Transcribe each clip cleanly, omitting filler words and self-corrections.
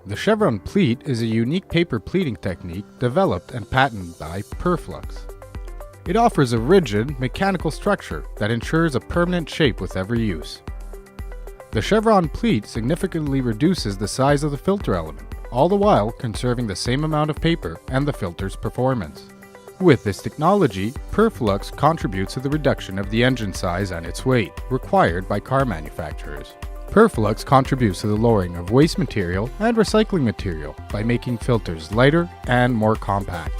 The Chevron pleat is a unique paper pleating technique developed and patented by Purflux. It offers a rigid, mechanical structure that ensures a permanent shape with every use. The Chevron pleat significantly reduces the size of the filter element, all the while conserving the same amount of paper and the filter's performance. With this technology, Purflux contributes to the reduction of the engine size and its weight, required by car manufacturers. Purflux contributes to the lowering of waste material and recycling material by making filters lighter and more compact.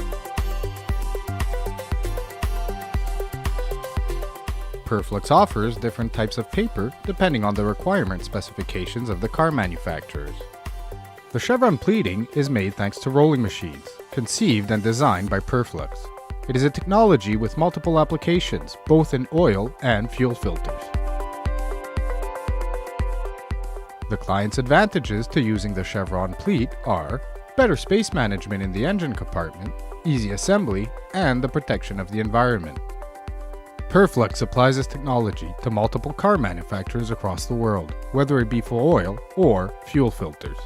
Purflux offers different types of paper depending on the requirement specifications of the car manufacturers. The Chevron pleating is made thanks to rolling machines, conceived and designed by Purflux. It is a technology with multiple applications, both in oil and fuel filters. The client's advantages to using the Chevron pleat are better space management in the engine compartment, easy assembly, and the protection of the environment. Purflux applies this technology to multiple car manufacturers across the world, whether it be for oil or fuel filters.